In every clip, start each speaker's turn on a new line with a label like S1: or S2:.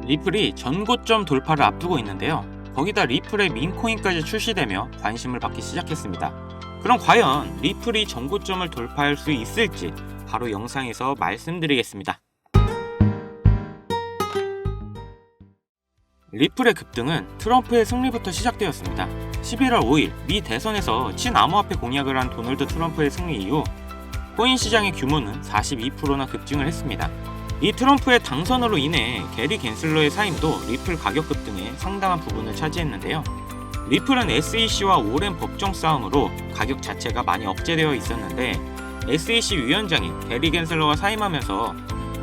S1: 리플이 전고점 돌파를 앞두고 있는데요. 거기다 리플의 민코인까지 출시되며 관심을 받기 시작했습니다. 그럼 과연 리플이 전고점을 돌파할 수 있을지 바로 영상에서 말씀드리겠습니다. 리플의 급등은 트럼프의 승리부터 시작되었습니다. 11월 5일 미 대선에서 친암호화폐 공약을 한 도널드 트럼프의 승리 이후 코인 시장의 규모는 42%나 급증을 했습니다. 이 트럼프의 당선으로 인해 게리 겐슬러의 사임도 리플 가격 급등에 상당한 부분을 차지했는데요. 리플은 SEC와 오랜 법정 싸움으로 가격 자체가 많이 억제되어 있었는데 SEC 위원장인 게리 겐슬러가 사임하면서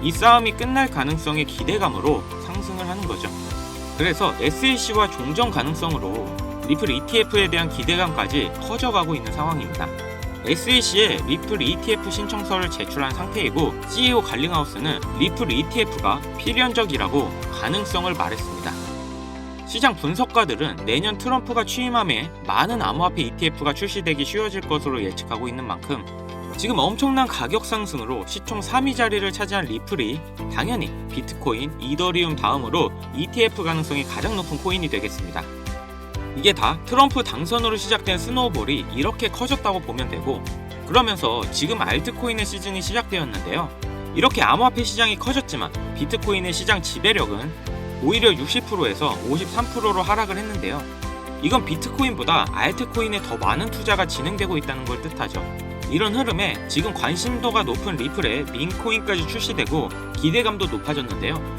S1: 이 싸움이 끝날 가능성의 기대감으로 상승을 하는 거죠. 그래서 SEC와 종전 가능성으로 리플 ETF에 대한 기대감까지 커져가고 있는 상황입니다. SEC에 리플 ETF 신청서를 제출한 상태이고 CEO 갈링하우스는 리플 ETF가 필연적이라고 가능성을 말했습니다. 시장 분석가들은 내년 트럼프가 취임함에 많은 암호화폐 ETF가 출시되기 쉬워질 것으로 예측하고 있는 만큼 지금 엄청난 가격 상승으로 시총 3위 자리를 차지한 리플이 당연히 비트코인, 이더리움 다음으로 ETF 가능성이 가장 높은 코인이 되겠습니다. 이게 다 트럼프 당선으로 시작된 스노우볼이 이렇게 커졌다고 보면 되고, 그러면서 지금 알트코인의 시즌이 시작되었는데요. 이렇게 암호화폐 시장이 커졌지만 비트코인의 시장 지배력은 오히려 60%에서 53%로 하락을 했는데요. 이건 비트코인보다 알트코인에 더 많은 투자가 진행되고 있다는 걸 뜻하죠. 이런 흐름에 지금 관심도가 높은 리플에 민코인까지 출시되고 기대감도 높아졌는데요.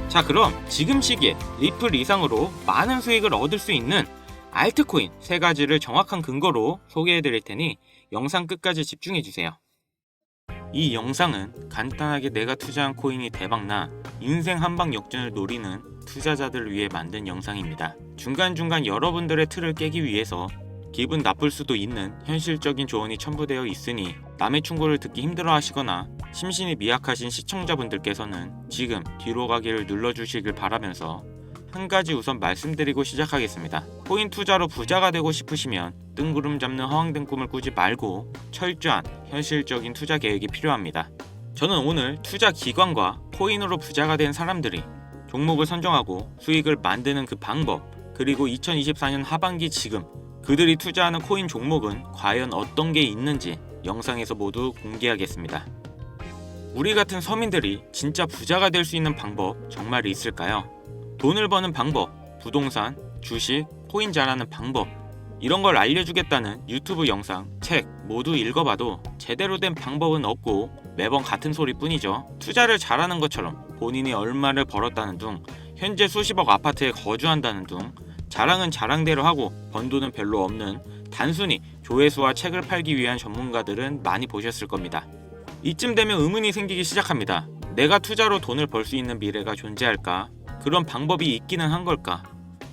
S1: 자, 그럼 지금 시기에 리플 이상으로 많은 수익을 얻을 수 있는 알트코인 3가지를 정확한 근거로 소개해드릴 테니 영상 끝까지 집중해주세요. 이 영상은 간단하게 내가 투자한 코인이 대박나 인생 한방 역전을 노리는 투자자들을 위해 만든 영상입니다. 중간중간 여러분들의 틀을 깨기 위해서 기분 나쁠 수도 있는 현실적인 조언이 첨부되어 있으니 남의 충고를 듣기 힘들어 하시거나 심신이 미약하신 시청자분들께서는 지금 뒤로 가기를 눌러주시길 바라면서 한 가지 우선 말씀드리고 시작하겠습니다. 코인 투자로 부자가 되고 싶으시면 뜬구름 잡는 허황된 꿈을 꾸지 말고 철저한 현실적인 투자 계획이 필요합니다. 저는 오늘 투자 기관과 코인으로 부자가 된 사람들이 종목을 선정하고 수익을 만드는 그 방법, 그리고 2024년 하반기 지금 그들이 투자하는 코인 종목은 과연 어떤 게 있는지 영상에서 모두 공개하겠습니다. 우리 같은 서민들이 진짜 부자가 될 수 있는 방법 정말 있을까요? 돈을 버는 방법, 부동산, 주식, 코인 잘하는 방법, 이런 걸 알려주겠다는 유튜브 영상, 책 모두 읽어봐도 제대로 된 방법은 없고 매번 같은 소리뿐이죠. 투자를 잘하는 것처럼 본인이 얼마를 벌었다는 둥, 현재 수십억 아파트에 거주한다는 둥, 자랑은 자랑대로 하고 번 돈은 별로 없는 단순히 조회수와 책을 팔기 위한 전문가들은 많이 보셨을 겁니다. 이쯤 되면 의문이 생기기 시작합니다. 내가 투자로 돈을 벌 수 있는 미래가 존재할까? 그런 방법이 있기는 한 걸까?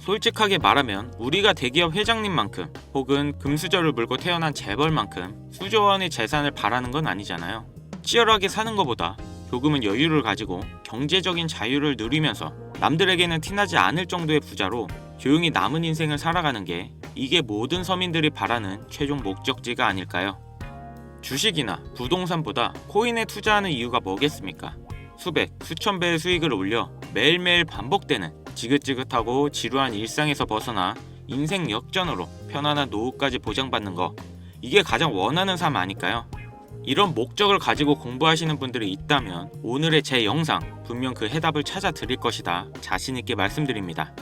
S1: 솔직하게 말하면 우리가 대기업 회장님만큼 혹은 금수저를 물고 태어난 재벌만큼 수조 원의 재산을 바라는 건 아니잖아요. 치열하게 사는 것보다 조금은 여유를 가지고 경제적인 자유를 누리면서 남들에게는 티나지 않을 정도의 부자로 조용히 남은 인생을 살아가는 게 이게 모든 서민들이 바라는 최종 목적지가 아닐까요? 주식이나 부동산보다 코인에 투자하는 이유가 뭐겠습니까? 수백, 수천 배의 수익을 올려 매일매일 반복되는 지긋지긋하고 지루한 일상에서 벗어나 인생 역전으로 편안한 노후까지 보장받는 거, 이게 가장 원하는 삶 아닐까요? 이런 목적을 가지고 공부하시는 분들이 있다면 오늘의 제 영상 분명 그 해답을 찾아 드릴 것이다 자신있게 말씀드립니다.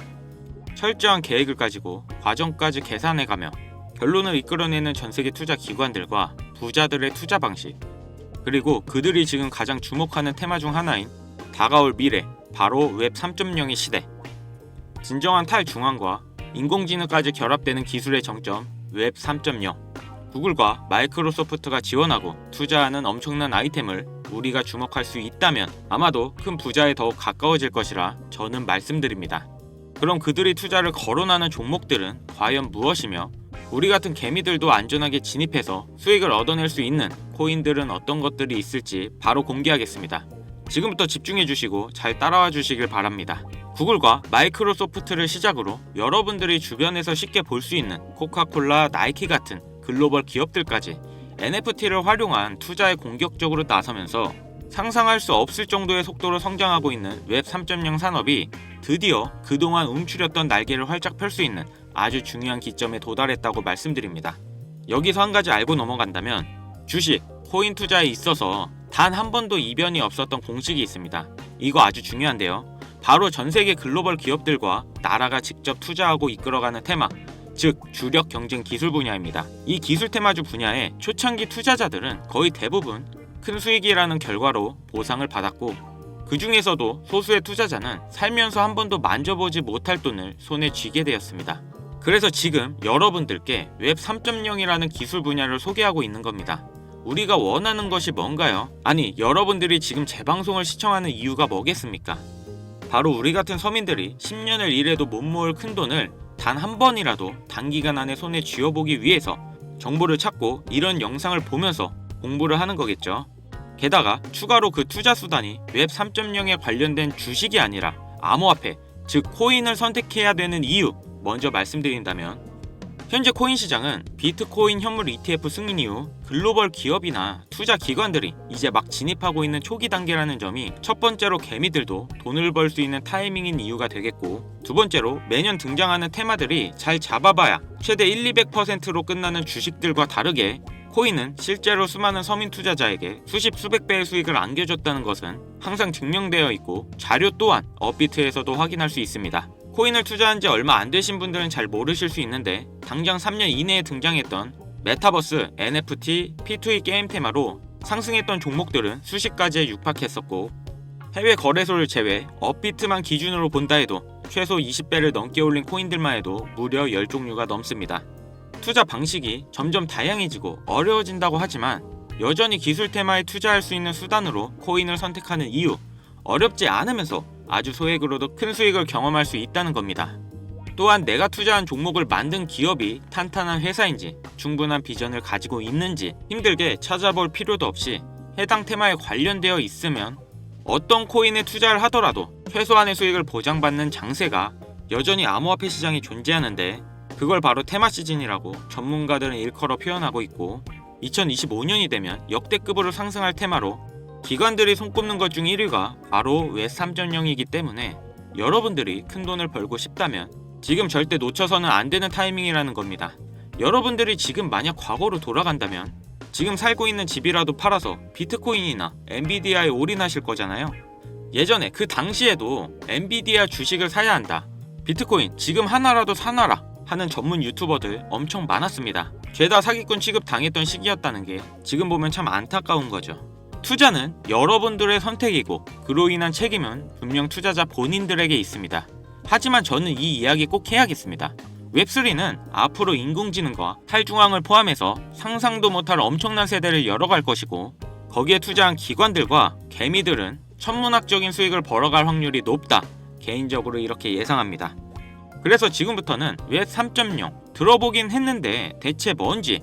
S1: 철저한 계획을 가지고 과정까지 계산해가며 결론을 이끌어내는 전세계 투자 기관들과 부자들의 투자 방식, 그리고 그들이 지금 가장 주목하는 테마 중 하나인 다가올 미래, 바로 웹 3.0의 시대. 진정한 탈중앙과 인공지능까지 결합되는 기술의 정점 웹 3.0. 구글과 마이크로소프트가 지원하고 투자하는 엄청난 아이템을 우리가 주목할 수 있다면 아마도 큰 부자에 더욱 가까워질 것이라 저는 말씀드립니다. 그럼 그들이 투자를 거론하는 종목들은 과연 무엇이며 우리 같은 개미들도 안전하게 진입해서 수익을 얻어낼 수 있는 코인들은 어떤 것들이 있을지 바로 공개하겠습니다. 지금부터 집중해 주시고 잘 따라와 주시길 바랍니다. 구글과 마이크로소프트를 시작으로 여러분들이 주변에서 쉽게 볼 수 있는 코카콜라, 나이키 같은 글로벌 기업들까지 NFT를 활용한 투자에 공격적으로 나서면서 상상할 수 없을 정도의 속도로 성장하고 있는 웹 3.0 산업이 드디어 그동안 움츠렸던 날개를 활짝 펼 수 있는 아주 중요한 기점에 도달했다고 말씀드립니다. 여기서 한 가지 알고 넘어간다면 주식, 코인 투자에 있어서 단 한 번도 이변이 없었던 공식이 있습니다. 이거 아주 중요한데요. 바로 전 세계 글로벌 기업들과 나라가 직접 투자하고 이끌어가는 테마, 즉 주력 경쟁 기술 분야입니다. 이 기술 테마주 분야의 초창기 투자자들은 거의 대부분 큰 수익이라는 결과로 보상을 받았고, 그 중에서도 소수의 투자자는 살면서 한 번도 만져보지 못할 돈을 손에 쥐게 되었습니다. 그래서 지금 여러분들께 웹 3.0이라는 기술 분야를 소개하고 있는 겁니다. 우리가 원하는 것이 뭔가요? 아니, 여러분들이 지금 제 방송을 시청하는 이유가 뭐겠습니까? 바로 우리 같은 서민들이 10년을 일해도 못 모을 큰 돈을 단 한 번이라도 단기간 안에 손에 쥐어보기 위해서 정보를 찾고 이런 영상을 보면서 공부를 하는 거겠죠. 게다가 추가로 그 투자 수단이 웹 3.0에 관련된 주식이 아니라 암호화폐, 즉 코인을 선택해야 되는 이유, 먼저 말씀드린다면 현재 코인 시장은 비트코인 현물 ETF 승인 이후 글로벌 기업이나 투자 기관들이 이제 막 진입하고 있는 초기 단계라는 점이 첫 번째로 개미들도 돈을 벌 수 있는 타이밍인 이유가 되겠고, 두 번째로 매년 등장하는 테마들이 잘 잡아봐야 최대 1-200%로 끝나는 주식들과 다르게 코인은 실제로 수많은 서민 투자자에게 수십 수백 배의 수익을 안겨줬다는 것은 항상 증명되어 있고 자료 또한 업비트에서도 확인할 수 있습니다. 코인을 투자한 지 얼마 안 되신 분들은 잘 모르실 수 있는데 당장 3년 이내에 등장했던 메타버스, NFT, P2E 게임 테마로 상승했던 종목들은 수십 가지에 육박했었고, 해외 거래소를 제외 업비트만 기준으로 본다 해도 최소 20배를 넘게 올린 코인들만 해도 무려 10종류가 넘습니다. 투자 방식이 점점 다양해지고 어려워진다고 하지만 여전히 기술 테마에 투자할 수 있는 수단으로 코인을 선택하는 이유, 어렵지 않으면서 아주 소액으로도 큰 수익을 경험할 수 있다는 겁니다. 또한 내가 투자한 종목을 만든 기업이 탄탄한 회사인지 충분한 비전을 가지고 있는지 힘들게 찾아볼 필요도 없이 해당 테마에 관련되어 있으면 어떤 코인에 투자를 하더라도 최소한의 수익을 보장받는 장세가 여전히 암호화폐 시장에 존재하는데, 그걸 바로 테마 시즌이라고 전문가들은 일컬어 표현하고 있고, 2025년이 되면 역대급으로 상승할 테마로 기관들이 손꼽는 것 중 1위가 바로 웹 3.0이기 때문에 여러분들이 큰 돈을 벌고 싶다면 지금 절대 놓쳐서는 안 되는 타이밍이라는 겁니다. 여러분들이 지금 만약 과거로 돌아간다면 지금 살고 있는 집이라도 팔아서 비트코인이나 엔비디아에 올인하실 거잖아요. 예전에 그 당시에도 엔비디아 주식을 사야 한다, 비트코인 지금 하나라도 사놔라 하는 전문 유튜버들 엄청 많았습니다. 죄다 사기꾼 취급 당했던 시기였다는 게 지금 보면 참 안타까운 거죠. 투자는 여러분들의 선택이고 그로 인한 책임은 분명 투자자 본인들에게 있습니다. 하지만 저는 이 이야기 꼭 해야겠습니다. 웹3는 앞으로 인공지능과 탈중앙을 포함해서 상상도 못할 엄청난 세대를 열어갈 것이고, 거기에 투자한 기관들과 개미들은 천문학적인 수익을 벌어갈 확률이 높다, 개인적으로 이렇게 예상합니다. 그래서 지금부터는 웹 3.0 들어보긴 했는데 대체 뭔지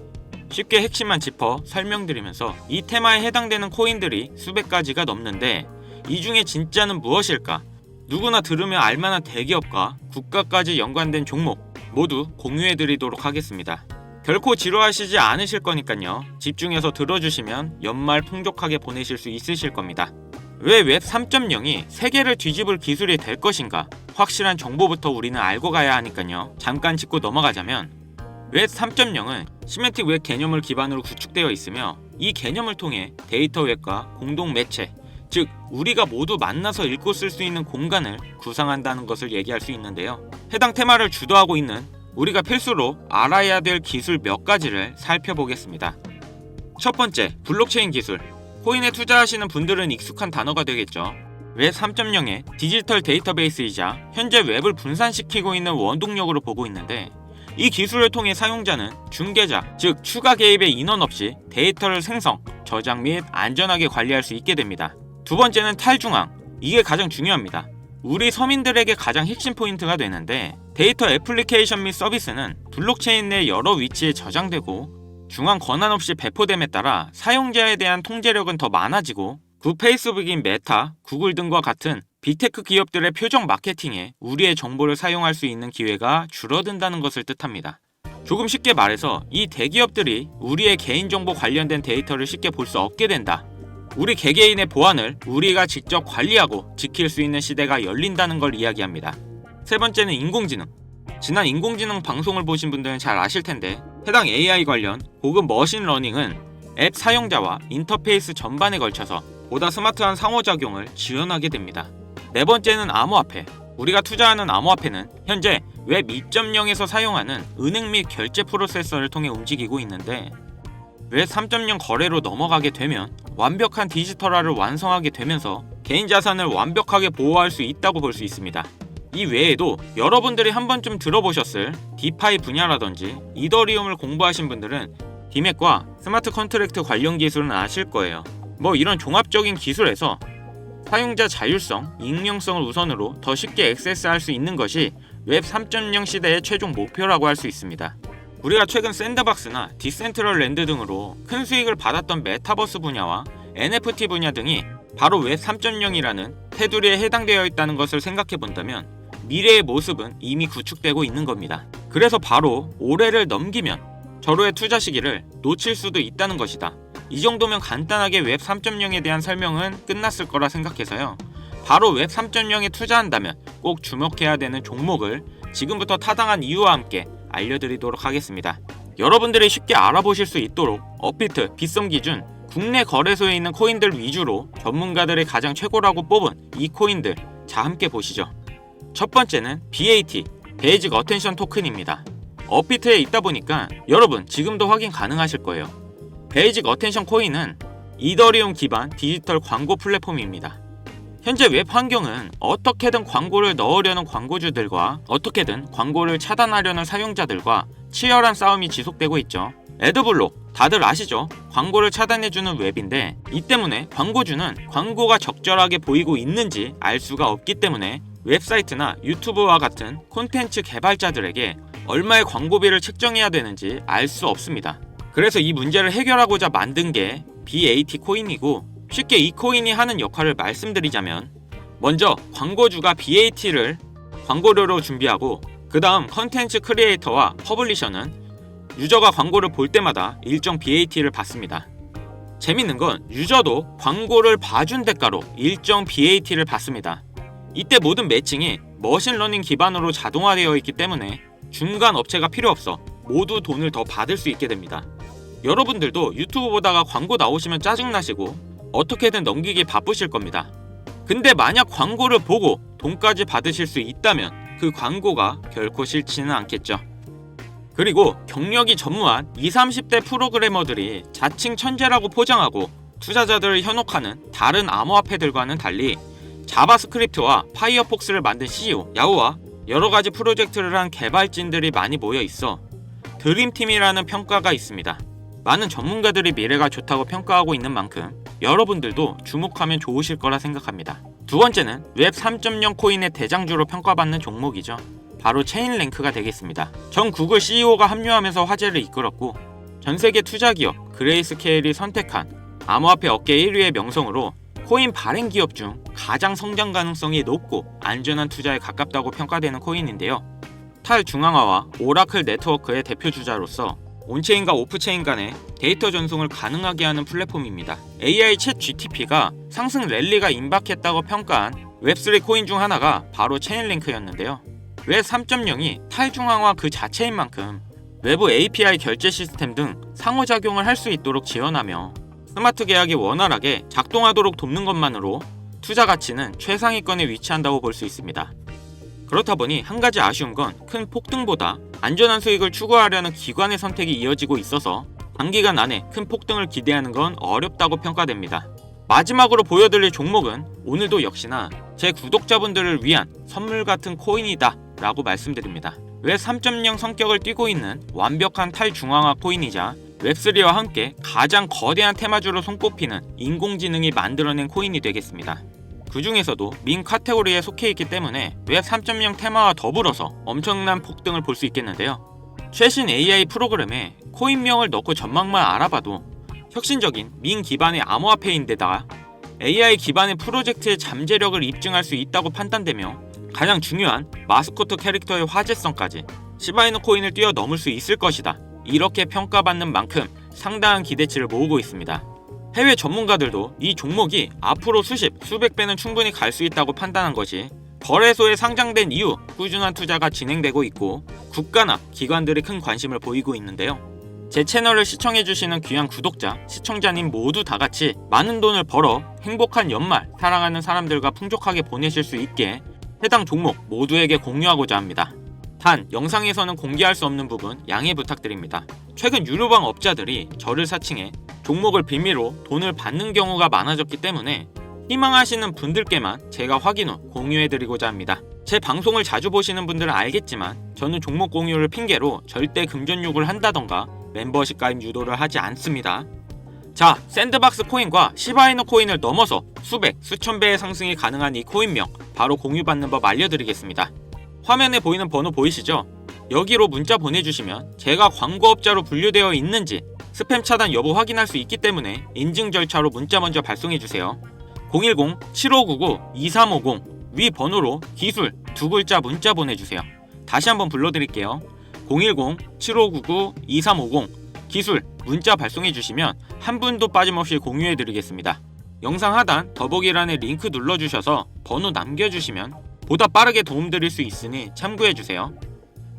S1: 쉽게 핵심만 짚어 설명드리면서 이 테마에 해당되는 코인들이 수백 가지가 넘는데 이 중에 진짜는 무엇일까? 누구나 들으면 알만한 대기업과 국가까지 연관된 종목 모두 공유해드리도록 하겠습니다. 결코 지루하시지 않으실 거니까요. 집중해서 들어주시면 연말 풍족하게 보내실 수 있으실 겁니다. 왜 웹 3.0이 세계를 뒤집을 기술이 될 것인가? 확실한 정보부터 우리는 알고 가야 하니까요. 잠깐 짚고 넘어가자면 웹 3.0은 시멘틱 웹 개념을 기반으로 구축되어 있으며, 이 개념을 통해 데이터 웹과 공동 매체, 즉 우리가 모두 만나서 읽고 쓸 수 있는 공간을 구상한다는 것을 얘기할 수 있는데요. 해당 테마를 주도하고 있는 우리가 필수로 알아야 될 기술 몇 가지를 살펴보겠습니다. 첫 번째, 블록체인 기술. 코인에 투자하시는 분들은 익숙한 단어가 되겠죠. 웹 3.0의 디지털 데이터베이스이자 현재 웹을 분산시키고 있는 원동력으로 보고 있는데, 이 기술을 통해 사용자는 중개자, 즉 추가 개입의 인원 없이 데이터를 생성, 저장 및 안전하게 관리할 수 있게 됩니다. 두 번째는 탈중앙. 이게 가장 중요합니다. 우리 서민들에게 가장 핵심 포인트가 되는데, 데이터 애플리케이션 및 서비스는 블록체인 내 여러 위치에 저장되고 중앙 권한 없이 배포됨에 따라 사용자에 대한 통제력은 더 많아지고, 페이스북인 메타, 구글 등과 같은 빅테크 기업들의 표적 마케팅에 우리의 정보를 사용할 수 있는 기회가 줄어든다는 것을 뜻합니다. 조금 쉽게 말해서 이 대기업들이 우리의 개인정보 관련된 데이터를 쉽게 볼 수 없게 된다. 우리 개개인의 보안을 우리가 직접 관리하고 지킬 수 있는 시대가 열린다는 걸 이야기합니다. 세 번째는 인공지능. 지난 인공지능 방송을 보신 분들은 잘 아실 텐데 해당 AI 관련 고급 머신러닝은 앱 사용자와 인터페이스 전반에 걸쳐서 보다 스마트한 상호작용을 지원하게 됩니다. 네 번째는 암호화폐. 우리가 투자하는 암호화폐는 현재 웹 2.0에서 사용하는 은행 및 결제 프로세서를 통해 움직이고 있는데 웹 3.0 거래로 넘어가게 되면 완벽한 디지털화를 완성하게 되면서 개인 자산을 완벽하게 보호할 수 있다고 볼 수 있습니다. 이 외에도 여러분들이 한 번쯤 들어보셨을 디파이 분야라든지 이더리움을 공부하신 분들은 디맥과 스마트 컨트랙트 관련 기술은 아실 거예요. 이런 종합적인 기술에서 사용자 자율성, 익명성을 우선으로 더 쉽게 액세스할 수 있는 것이 웹 3.0 시대의 최종 목표라고 할 수 있습니다. 우리가 최근 샌드박스나 디센트럴랜드 등으로 큰 수익을 받았던 메타버스 분야와 NFT 분야 등이 바로 웹 3.0이라는 테두리에 해당되어 있다는 것을 생각해 본다면 미래의 모습은 이미 구축되고 있는 겁니다. 그래서 바로 올해를 넘기면 절호의 투자 시기를 놓칠 수도 있다는 것이다. 이 정도면 간단하게 웹 3.0에 대한 설명은 끝났을 거라 생각해서요. 바로 웹 3.0에 투자한다면 꼭 주목해야 되는 종목을 지금부터 타당한 이유와 함께 알려드리도록 하겠습니다. 여러분들이 쉽게 알아보실 수 있도록 업비트, 빗썸 기준 국내 거래소에 있는 코인들 위주로 전문가들의 가장 최고라고 뽑은 이 코인들 자 함께 보시죠. 첫 번째는 BAT, 베이직 어텐션 토큰입니다. 업비트에 있다 보니까 여러분 지금도 확인 가능하실 거예요. 베이직 어텐션 코인은 이더리움 기반 디지털 광고 플랫폼입니다. 현재 웹 환경은 어떻게든 광고를 넣으려는 광고주들과 어떻게든 광고를 차단하려는 사용자들과 치열한 싸움이 지속되고 있죠. 애드블록 다들 아시죠? 광고를 차단해주는 웹인데 이 때문에 광고주는 광고가 적절하게 보이고 있는지 알 수가 없기 때문에 웹사이트나 유튜브와 같은 콘텐츠 개발자들에게 얼마의 광고비를 책정해야 되는지 알 수 없습니다. 그래서 이 문제를 해결하고자 만든 게 BAT 코인이고 쉽게 이 코인이 하는 역할을 말씀드리자면 먼저 광고주가 BAT를 광고료로 준비하고 그 다음 컨텐츠 크리에이터와 퍼블리셔는 유저가 광고를 볼 때마다 일정 BAT를 받습니다. 재밌는 건 유저도 광고를 봐준 대가로 일정 BAT를 받습니다. 이때 모든 매칭이 머신러닝 기반으로 자동화되어 있기 때문에 중간 업체가 필요 없어 모두 돈을 더 받을 수 있게 됩니다. 여러분들도 유튜브 보다가 광고 나오시면 짜증나시고 어떻게든 넘기기 바쁘실 겁니다. 근데 만약 광고를 보고 돈까지 받으실 수 있다면 그 광고가 결코 싫지는 않겠죠. 그리고 경력이 전무한 20, 30대 프로그래머들이 자칭 천재라고 포장하고 투자자들을 현혹하는 다른 암호화폐들과는 달리 자바스크립트와 파이어폭스를 만든 CEO 야후와 여러가지 프로젝트를 한 개발진들이 많이 모여 있어 드림팀이라는 평가가 있습니다. 많은 전문가들이 미래가 좋다고 평가하고 있는 만큼 여러분들도 주목하면 좋으실 거라 생각합니다. 두 번째는 웹 3.0 코인의 대장주로 평가받는 종목이죠. 바로 체인랭크가 되겠습니다. 전 구글 CEO가 합류하면서 화제를 이끌었고 전세계 투자기업 그레이스케일이 선택한 암호화폐 업계 1위의 명성으로 코인 발행 기업 중 가장 성장 가능성이 높고 안전한 투자에 가깝다고 평가되는 코인인데요. 탈중앙화와 오라클 네트워크의 대표 주자로서 온체인과 오프체인 간의 데이터 전송을 가능하게 하는 플랫폼입니다. AI 챗 GTP가 상승 랠리가 임박했다고 평가한 웹3 코인 중 하나가 바로 체인링크였는데요. 웹 3.0이 탈중앙화 그 자체인 만큼 외부 API 결제 시스템 등 상호작용을 할 수 있도록 지원하며 스마트 계약이 원활하게 작동하도록 돕는 것만으로 투자 가치는 최상위권에 위치한다고 볼 수 있습니다. 그렇다 보니 한 가지 아쉬운 건 큰 폭등보다 안전한 수익을 추구하려는 기관의 선택이 이어지고 있어서 단기간 안에 큰 폭등을 기대하는 건 어렵다고 평가됩니다. 마지막으로 보여드릴 종목은 오늘도 역시나 제 구독자분들을 위한 선물 같은 코인이다 라고 말씀드립니다. 웹 3.0 성격을 띠고 있는 완벽한 탈중앙화 코인이자 웹3와 함께 가장 거대한 테마주로 손꼽히는 인공지능이 만들어낸 코인이 되겠습니다. 그 중에서도 민 카테고리에 속해 있기 때문에 웹 3.0 테마와 더불어서 엄청난 폭등을 볼 수 있겠는데요. 최신 AI 프로그램에 코인명을 넣고 전망만 알아봐도 혁신적인 민 기반의 암호화폐인데다가 AI 기반의 프로젝트의 잠재력을 입증할 수 있다고 판단되며 가장 중요한 마스코트 캐릭터의 화제성까지 시바이누 코인을 뛰어넘을 수 있을 것이다. 이렇게 평가받는 만큼 상당한 기대치를 모으고 있습니다. 해외 전문가들도 이 종목이 앞으로 수십, 수백 배는 충분히 갈 수 있다고 판단한 것이 거래소에 상장된 이후 꾸준한 투자가 진행되고 있고 국가나 기관들이 큰 관심을 보이고 있는데요. 제 채널을 시청해주시는 귀한 구독자, 시청자님 모두 다 같이 많은 돈을 벌어 행복한 연말 사랑하는 사람들과 풍족하게 보내실 수 있게 해당 종목 모두에게 공유하고자 합니다. 단 영상에서는 공개할 수 없는 부분 양해 부탁드립니다. 최근 유료방 업자들이 저를 사칭해 종목을 빌미로 돈을 받는 경우가 많아졌기 때문에 희망하시는 분들께만 제가 확인 후 공유해드리고자 합니다. 제 방송을 자주 보시는 분들은 알겠지만 저는 종목 공유를 핑계로 절대 금전 요구를 한다던가 멤버십 가입 유도를 하지 않습니다. 자, 샌드박스 코인과 시바이누 코인을 넘어서 수백, 수천 배의 상승이 가능한 이 코인명 바로 공유받는 법 알려드리겠습니다. 화면에 보이는 번호 보이시죠? 여기로 문자 보내주시면 제가 광고업자로 분류되어 있는지 스팸 차단 여부 확인할 수 있기 때문에 인증 절차로 문자 먼저 발송해주세요. 010-7599-2350 위 번호로 기술 두 글자 문자 보내주세요. 다시 한번 불러드릴게요. 010-7599-2350 기술 문자 발송해주시면 한 분도 빠짐없이 공유해드리겠습니다. 영상 하단 더보기란에 링크 눌러주셔서 번호 남겨주시면 보다 빠르게 도움드릴 수 있으니 참고해주세요.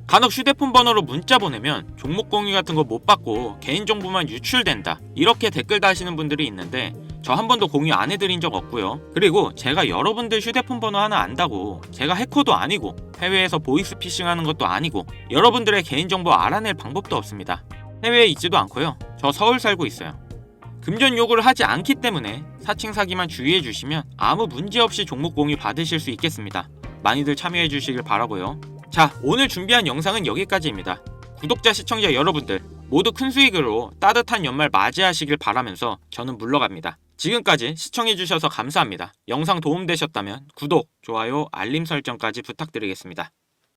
S1: 간혹 휴대폰 번호로 문자 보내면 종목 공유 같은 거 못 받고 개인정보만 유출된다 이렇게 댓글 다시는 분들이 있는데 저 한 번도 공유 안 해드린 적 없고요. 그리고 제가 여러분들 휴대폰 번호 하나 안다고 제가 해커도 아니고 해외에서 보이스피싱 하는 것도 아니고 여러분들의 개인정보 알아낼 방법도 없습니다. 해외에 있지도 않고요. 저 서울 살고 있어요. 금전 요구를 하지 않기 때문에 사칭 사기만 주의해 주시면 아무 문제 없이 종목 공유 받으실 수 있겠습니다. 많이들 참여해 주시길 바라고요. 자, 오늘 준비한 영상은 여기까지입니다. 구독자, 시청자 여러분들 모두 큰 수익으로 따뜻한 연말 맞이하시길 바라면서 저는 물러갑니다. 지금까지 시청해주셔서 감사합니다. 영상 도움되셨다면 구독, 좋아요, 알림 설정까지 부탁드리겠습니다.